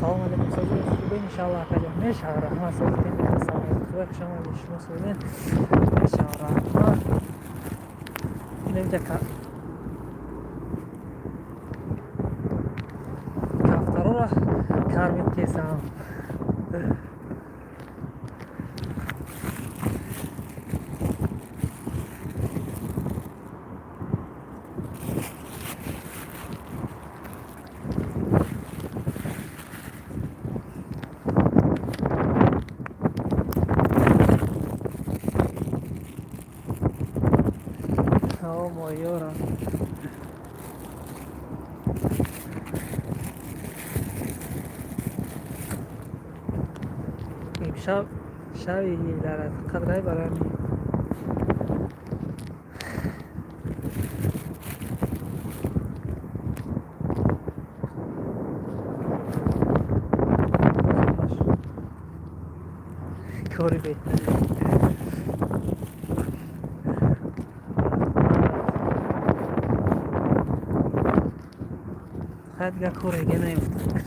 салом алейкум созӣ хубе иншаллоҳ акаҷон мешава раҳмат созӣ теми саломати хубе шумо шумо созен мешава раҳмат инҷа кафтароро кар мекесам مایورم امشب شبی دارد قدره برامی کاری بهتری دیگه کارگه نیفتد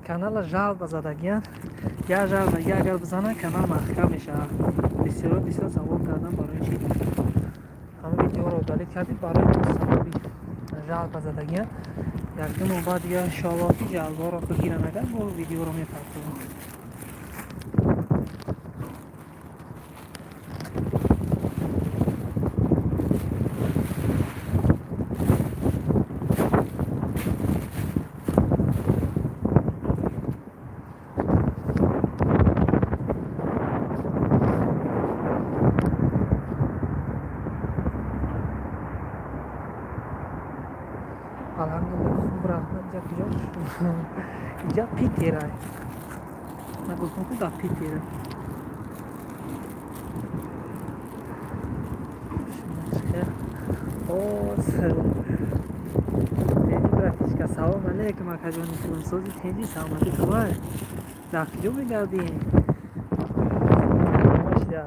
کانال جال بزدگیان یا جال دیگه اگر بزنن کانال محکم میشه بسیار بسیار ثواب کردم برای چی همه ویدیو رو دلیت کردید برای ثوابی جال بزدگیان یک دو بعد دیگه انشاءالله که جالبا رو بگیرن اگر با ویدیو رو میپردازم Alhamdulillah خوب رحمت جا کجا اینجا پیت تیره من گفتم که دا پیت تیره تیجی برکش که سلام علیکم اکا جانی فیلمسازی تیجی سلامتی خوبه دا کجا بگردیم ماشده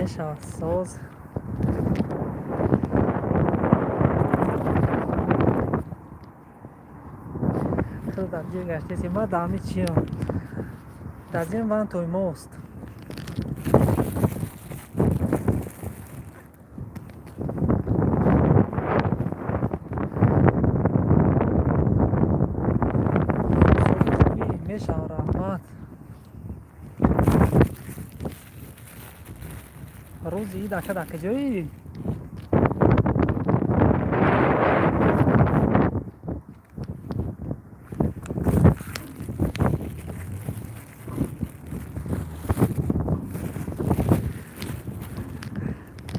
میشه ساز خیلی در جای گشته ما دامی چیم در زیر من توی ماست میشه رحمت روزی دکه جایی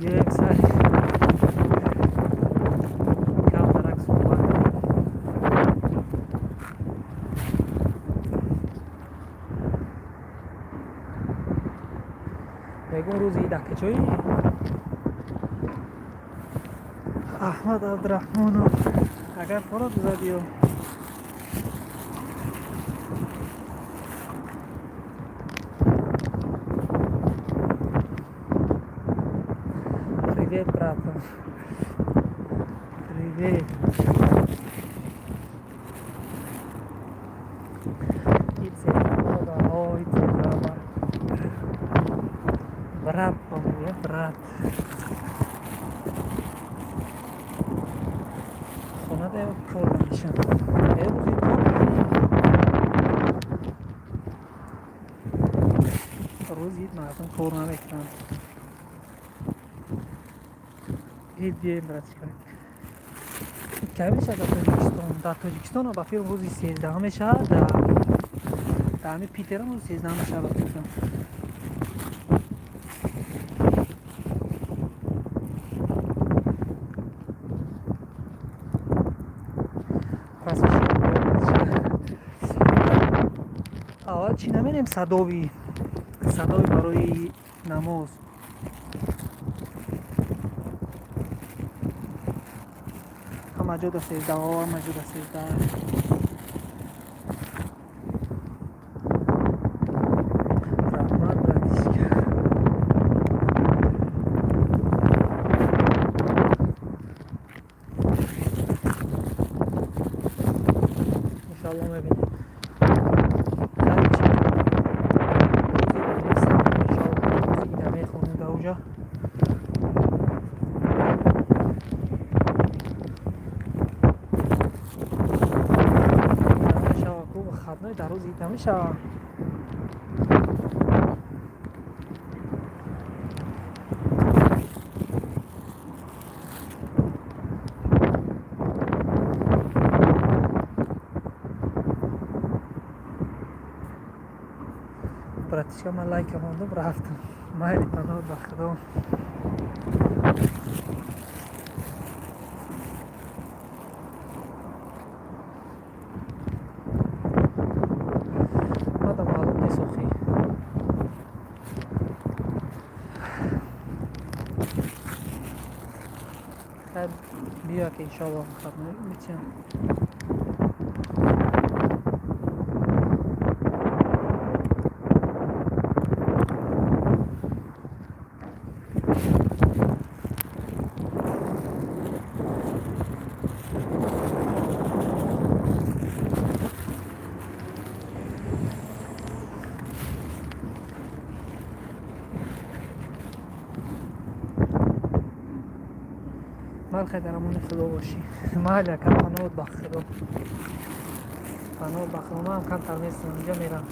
یک سر کم درک صحبت بگم روزی دکه جایی احمد عبدالرحمن اگر فراد زدیو Привет, брат. Привет. Иди, ой, иди, брат. Брат, по-моему, брат. Ona da yok korkmuşum. روز یه مردم کرونا بکنم هیچ بیاییم برد کنیم که میشه در تاجیکستان با فیلم روزی 13 میشه در همه پیتر هم روز 13 میشه با فیلم پس اول چی نمینیم صداوی برای نماز همه جا دا 13 همه جا دا 13 انشالله میبینیم. هرچی بنویسم انشالله روزی دیگه میخونیم به اونجا. دمه شوا کو خدنای در روزی دمه شوا براتیشka من لایک ماندم رفتم مایلی پناه بخدا مادم معلوم نیست اخی خیلی بیا که انشالله خدمه میتیم. مال خیلی درمون خدا باشی مال یکم پناه بخدا پناه بخدا ما هم کم ترمیستم اینجا میرم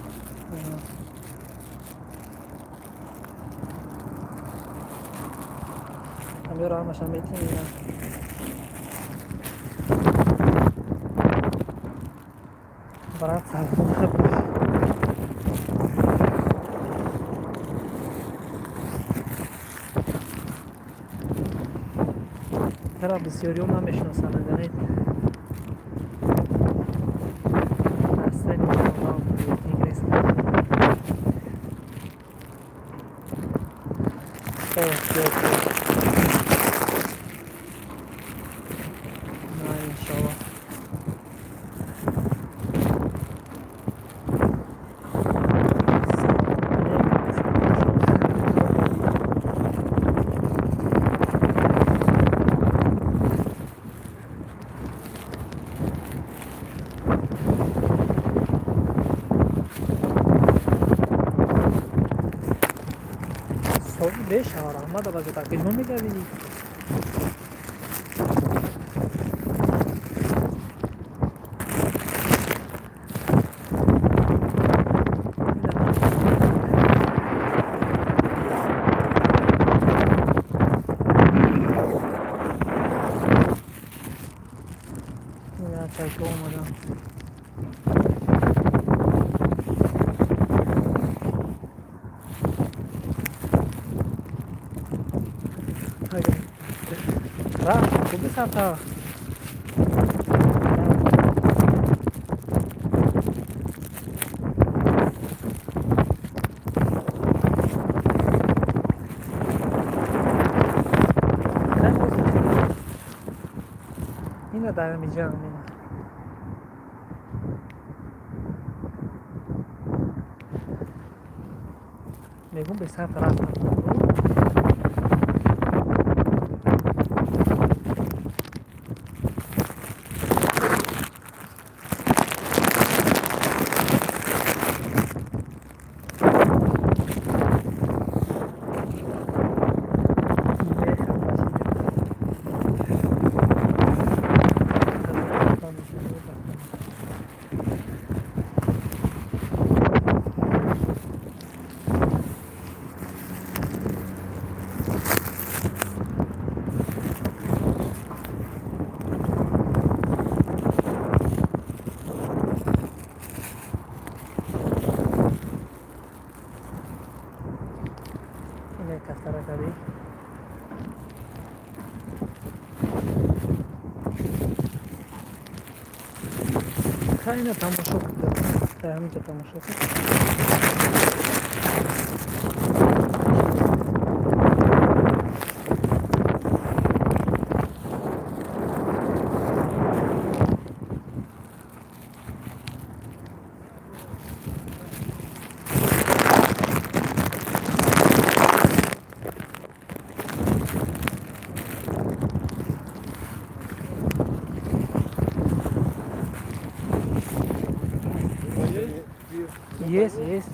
همه رو همش هم میتیم میرم برات سلام خبر ترا بسیاری هم نمیشناسن دارید اصلا نیگریست نه انشالله beş ağır da bazı takılma mı geldi? Ya çay olmadan. خوب سفر اینو دارم اینجا میگم به سفر رفتم خیلی تماشا کنم همینجا تماشا کنم Yes, yes.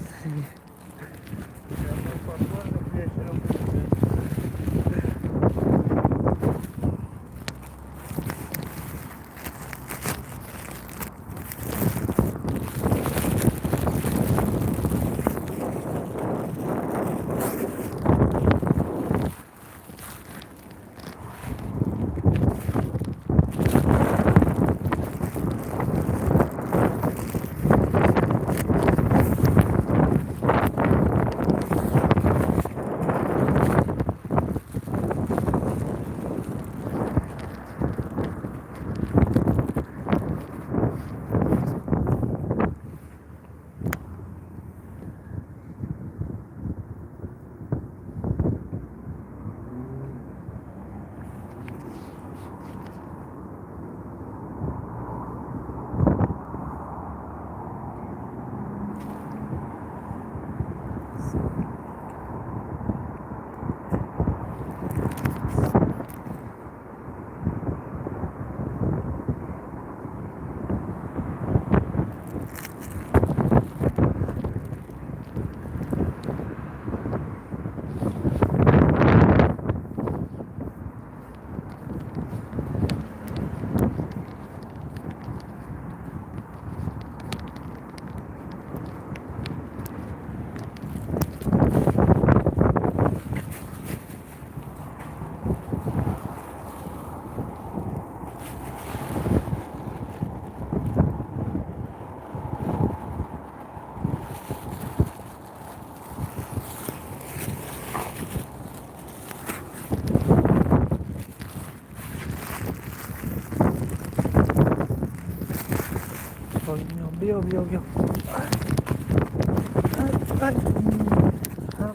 بیا بیا بیا.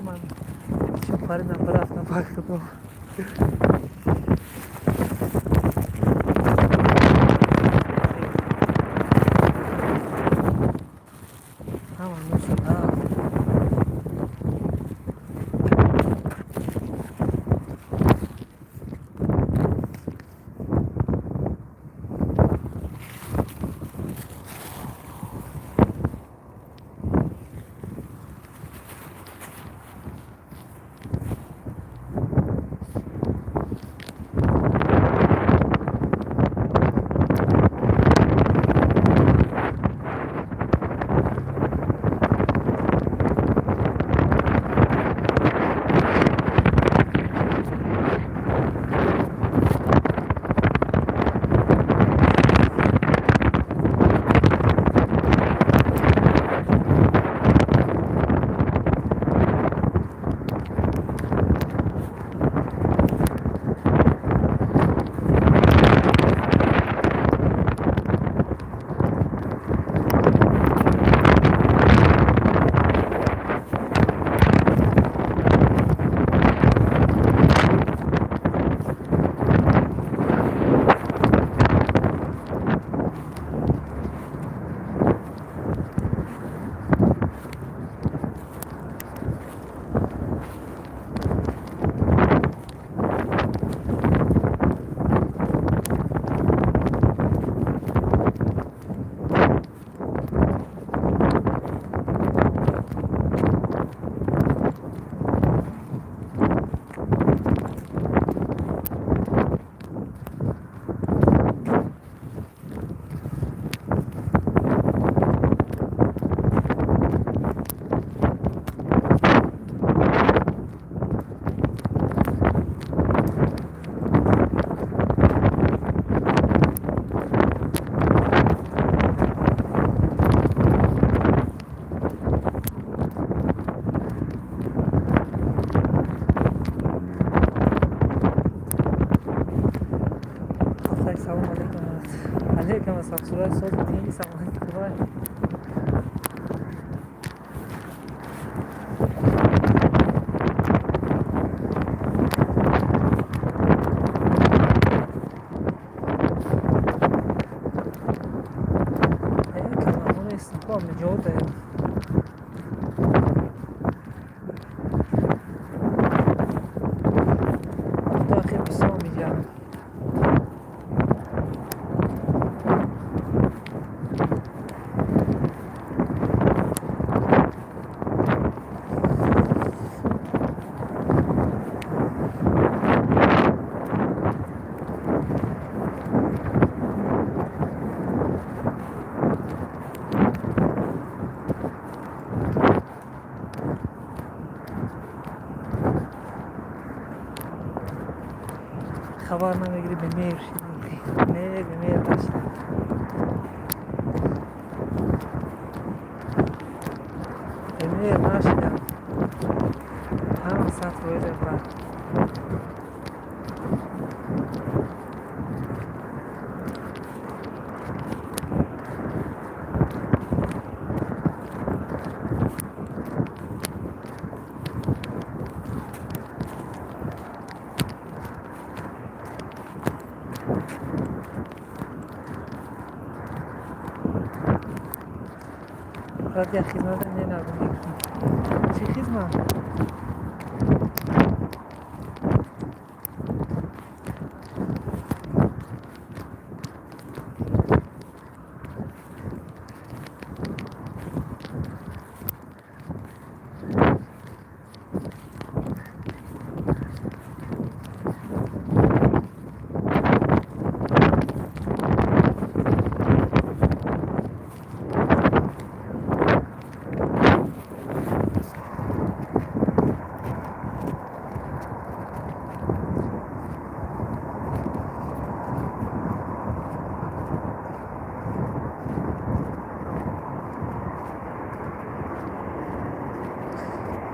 من چه پریدم برفتم وقت با همون نشد. عليكم السلام. سؤال صوت تيجي سامعني كمان. كمان هون استقبال من جودة. داخل بسومي جامد. خبر نمیگیری به میر شدی میر به میر داشتن به میر نشدم همه سطح روی دفعه راید یک خدمت نه نبودی چی خدمت؟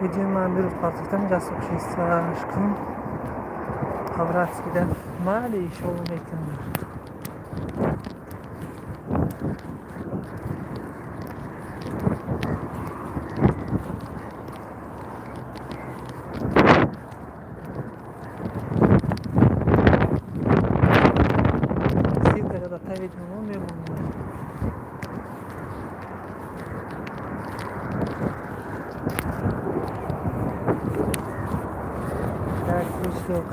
Видимо, man bir parçadan jasuk şeysa aşkım Havratski'den mali şov mekanlar. Сидя да тавить не умею. Так,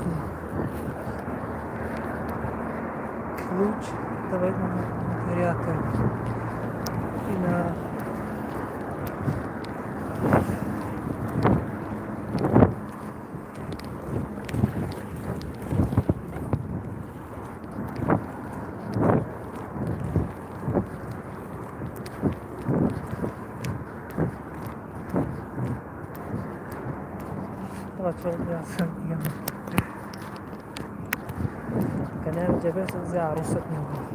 ключ, давай вариатор и на Çok كان جابر زي عروسة منه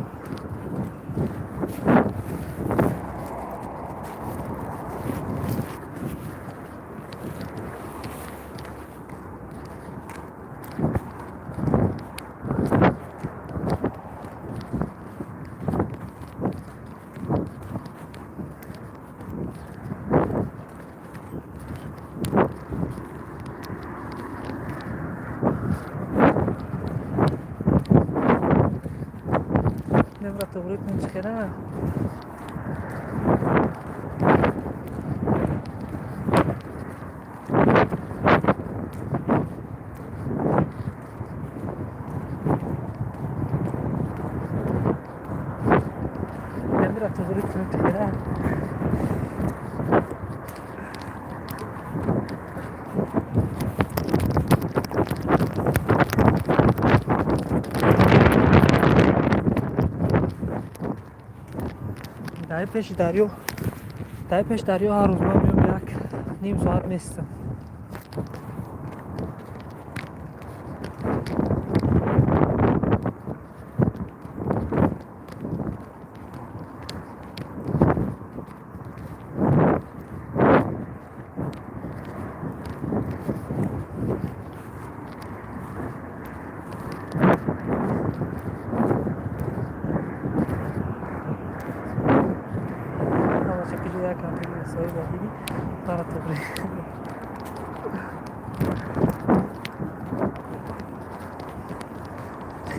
نبرة تغريق من شكرا نبرة تغريق من شكرا دای پیش دریا هر روز من میام یک نیم ساعت میستم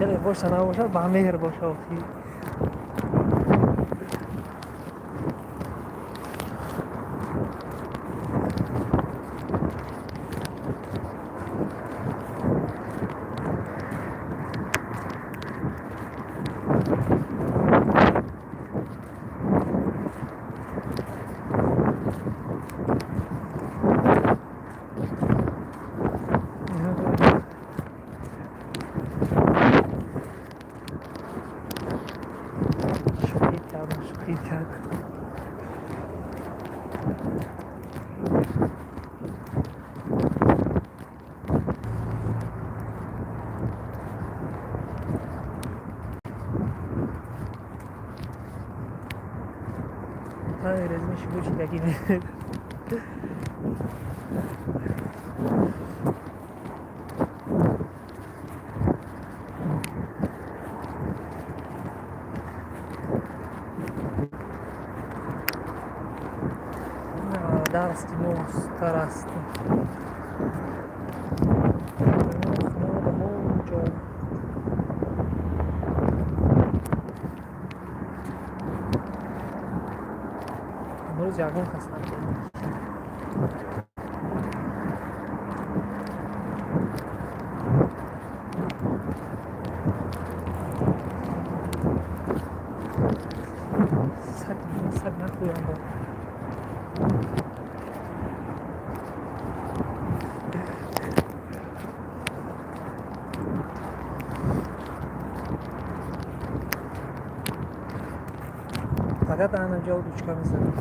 خیلی باشه نباشه با مهر باشه همین رزمش کوچیککی میده. درستی مستر است امروز جوان هستم صد نخویم با فقط انا جا و دوچکا میزنم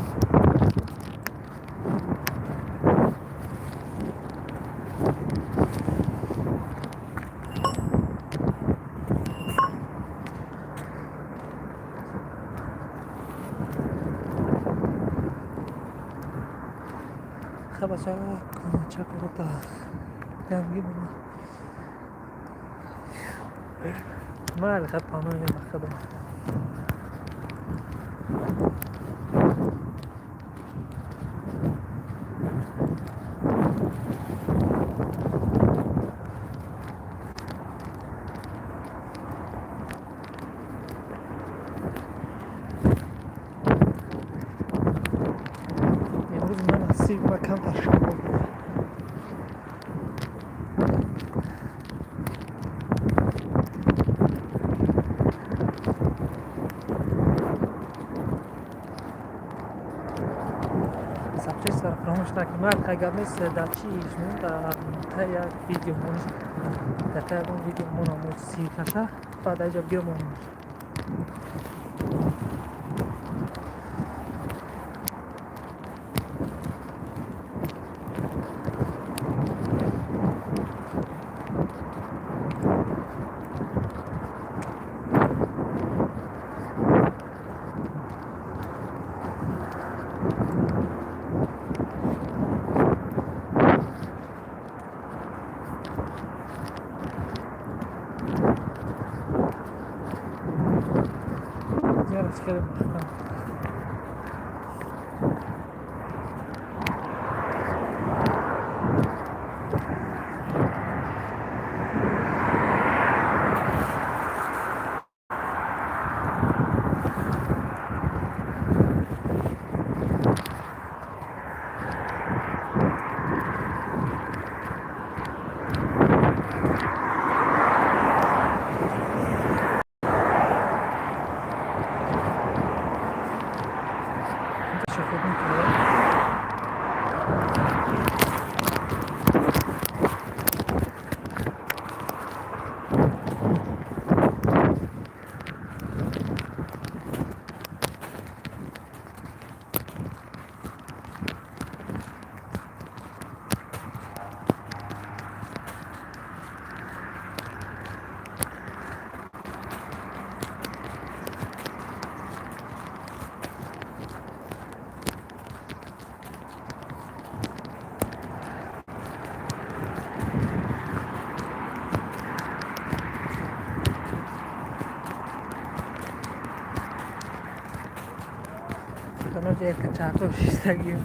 خب چرا چه کرده دنگی بودم مال خب پانوی مخدم امروز من سیب و کم تشکر بود سبچه سر فراموش نکنم من اگر نیست در چیش مون در یک ویدیو مون در تایبون ویدیو مون همون سی کشه بعد اینجا بگیرم مون زیارت کردم Sono già cacciato, ci sta io.